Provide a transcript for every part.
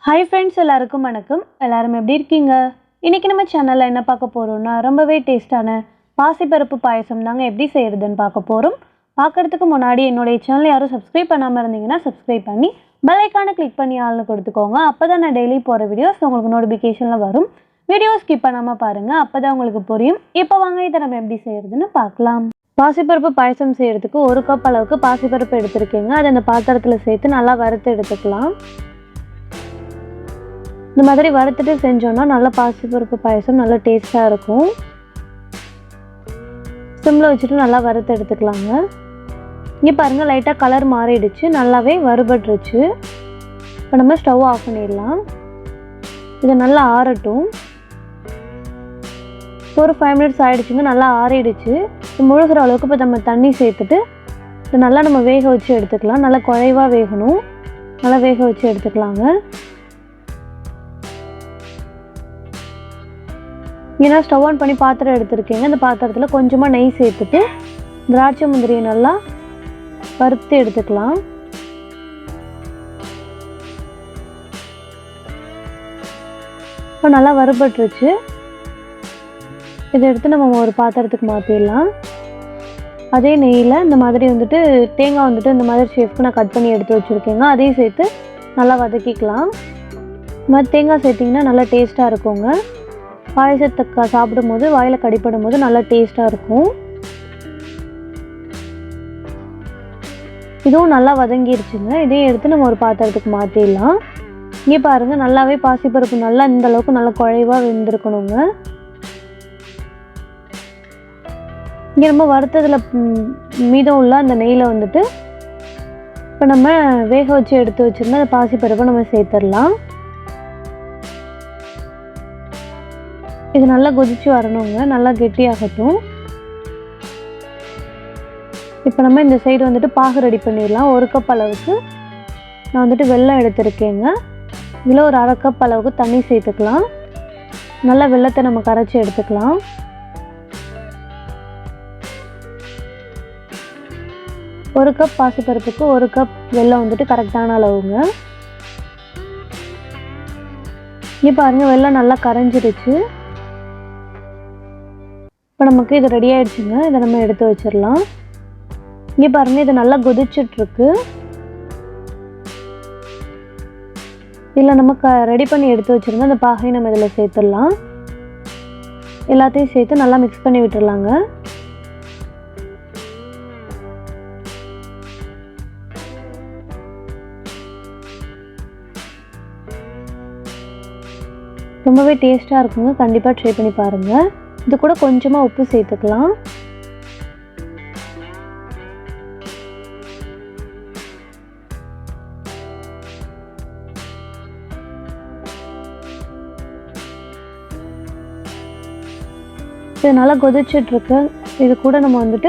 Hi friends, எல்லாருக்கும் வணக்கம். எல்லாரும் எப்படி இருக்கீங்க? இன்னைக்கு நம்ம சேனல்ல என்ன பார்க்க போறோம்னா ரொம்பவே டேஸ்டான பாசி பருப்பு பாயசம் தாங்க எப்படி செய்யறதுன்னு பார்க்க போறோம். பார்க்கிறதுக்கு முன்னாடி என்னோட சேனலை யாரும் சப்ஸ்கிரைப் பண்ணாம இருந்தீங்கன்னா சப்ஸ்கிரைப் பண்ணி பெல் ஐகானை கிளிக் பண்ணி ஆல்னு கொடுத்துக்கோங்க. அப்பதான் நான் டெய்லி போற வீடியோஸ் உங்களுக்கு நோட்டிஃபிகேஷன்ல வரும். வீடியோ ஸ்கிப் பண்ணாம பாருங்க. அப்பதான் உங்களுக்கு புரியும். இப்போ வாங்க இத நம்ம எப்படி செய்யறதுன்னு பார்க்கலாம். பாசிப்பருப்பு பாயசம் செய்யறதுக்கு 1 கப் அளவுக்கு பாசிப்பருப்பு எடுத்துருக்கேங்க. அதை அந்த பாத்திரத்துல சேர்த்து நல்லா வறுத்து எடுத்துக்கலாம். இந்த மாதிரி வறுத்துட்டு செஞ்சோம்னா நல்ல பாசிப்பருப்பு பாயசம் நல்ல டேஸ்ட்டாக இருக்கும். சிம்மில் வச்சுட்டு நல்லா வறுத்து எடுத்துக்கலாங்க. இங்கே பாருங்கள், லைட்டாக கலர் மாறிடுச்சு, நல்லாவே வறுபட்டுருச்சு. இப்போ நம்ம ஸ்டவ் ஆஃப் பண்ணிடலாம். இதை நல்லா ஆறட்டும். ஒரு 5 மினிட்ஸ் ஆகிடுச்சுங்க, நல்லா ஆறிடுச்சு. முழுகிற அளவுக்கு இப்போ நம்ம தண்ணி சேர்த்துட்டு இதை நல்லா நம்ம வேக வச்சு எடுத்துக்கலாம். நல்லா குழைவாக வேகணும், நல்லா வேக வச்சு எடுத்துக்கலாங்க. ஏன்னா ஸ்டவ் ஆன் பண்ணி பாத்திரம் எடுத்துருக்கேங்க. இந்த பாத்திரத்தில் கொஞ்சமாக நெய் சேர்த்துட்டு திராட்சை முந்திரியை நல்லா வறுத்து எடுத்துக்கலாம். இப்போ நல்லா வறுபட்டுருச்சு. இதை எடுத்து நம்ம ஒரு பாத்திரத்துக்கு மாற்றிடலாம். அதே நெய்யில் இந்த மாதிரி தேங்காய் இந்த மாதிரி ஷேப்க்கு நான் கட் பண்ணி எடுத்து வச்சுருக்கேங்க. அதையும் சேர்த்து நல்லா வதக்கிக்கலாம். இந்த மாதிரி தேங்காய் சேர்த்திங்கன்னா நல்லா டேஸ்ட்டாக இருக்குங்க. பாயசத்தை சாப்பிடும்போது வாயில் கடிப்படும் போது நல்லா டேஸ்ட்டாக இருக்கும். இதுவும் நல்லா வதங்கிருச்சுங்க. இதையும் எடுத்து நம்ம ஒரு பாத்திரத்துக்கு மாற்றிடலாம். இங்கே பாருங்கள், நல்லாவே பாசிப்பருப்பு நல்லா இந்த அளவுக்கு நல்லா குழைவாக வெந்திருக்கணுங்க. இங்கே நம்ம வறுத்ததில் மீதம் உள்ள அந்த நெய்யில் இப்போ நம்ம வேக வச்சு எடுத்து வச்சுருந்தா அந்த பாசிப்பருப்பை நம்ம சேர்த்துடலாம். இது நல்லா கொதிச்சு வரணுங்க, நல்லா கெட்டியாகட்டும். இப்போ நம்ம இந்த சைடு பாகு ரெடி பண்ணிடலாம். 1 கப் அளவுக்கு நான் வெல்லம் எடுத்துருக்கேங்க. இதில் ஒரு 1/2 கப் அளவுக்கு தண்ணி சேர்த்துக்கலாம். நல்லா வெல்லத்தை நம்ம கரைச்சி எடுத்துக்கலாம். ஒரு கப் பாசிப்பருப்புக்கு 1 கப் வெல்லம் கரெக்டான அளவுங்க. இங்கே பாருங்கள், வெல்லம் நல்லா கரைஞ்சிருச்சு. இப்போ நமக்கு இது ரெடி ஆகிடுச்சுங்க. இதை நம்ம எடுத்து வச்சிடலாம். இங்கே பாருங்கள், இது நல்லா கொதிச்சிட்ருக்கு. இதில் நம்ம ரெடி பண்ணி எடுத்து வச்சுருந்தோம் அந்த பாகை நம்ம இதில் சேர்த்துடலாம். எல்லாத்தையும் சேர்த்து நல்லா மிக்ஸ் பண்ணி விட்டுடலாங்க. ரொம்பவே டேஸ்ட்டாக இருக்குங்க. கண்டிப்பாக ட்ரை பண்ணி பாருங்கள். இது கூட கொஞ்சமாக உப்பு சேர்த்துக்கலாம். இது நல்லா கொதிச்சிட்ருக்கு. இது கூட நம்ம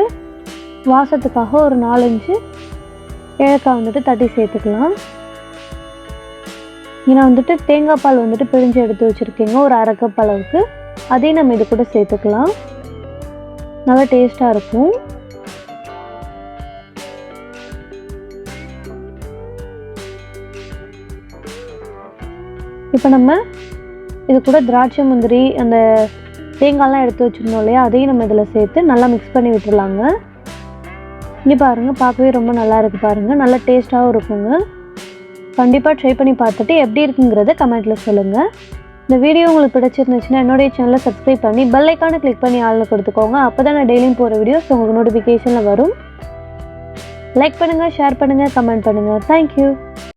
வாசத்துக்காக ஒரு 4-5 ஏலக்காய் தட்டி சேர்த்துக்கலாம். ஏன்னா தேங்காய் பால் பிழிஞ்சு எடுத்து வச்சுருக்கீங்க ஒரு 1/2 கப் அளவுக்கு. அதையும் நம்ம இது கூட சேர்த்துக்கலாம். நல்லா டேஸ்ட்டாக இருக்கும். இப்போ நம்ம இது கூட திராட்சை முந்திரி அந்த தேங்காய்லாம் எடுத்து வச்சுருந்தோம் இல்லையா, அதையும் நம்ம இதில் சேர்த்து நல்லா மிக்ஸ் பண்ணி விட்டுடலாங்க. இங்கே பாருங்கள், பார்க்கவே ரொம்ப நல்லா இருக்குது பாருங்கள். நல்லா டேஸ்ட்டாகவும் இருக்குங்க. கண்டிப்பாக ட்ரை பண்ணி பார்த்துட்டு எப்படி இருக்குங்கிறத கமெண்ட்டில் சொல்லுங்கள். இந்த வீடியோ உங்களுக்கு பிடிச்சிருந்துச்சுன்னா என்னுடைய சேனலை சப்ஸ்கிரைப் பண்ணி பெல் ஐகானை கிளிக் பண்ணி ஆல்னு கொடுத்துக்கோங்க. அப்போ தான் நான் டெய்லியும் போகிற வீடியோஸ் உங்களுக்கு நோட்டிஃபிகேஷனில் வரும். லைக் பண்ணுங்கள், ஷேர் பண்ணுங்கள், கமெண்ட் பண்ணுங்கள். தேங்க்யூ.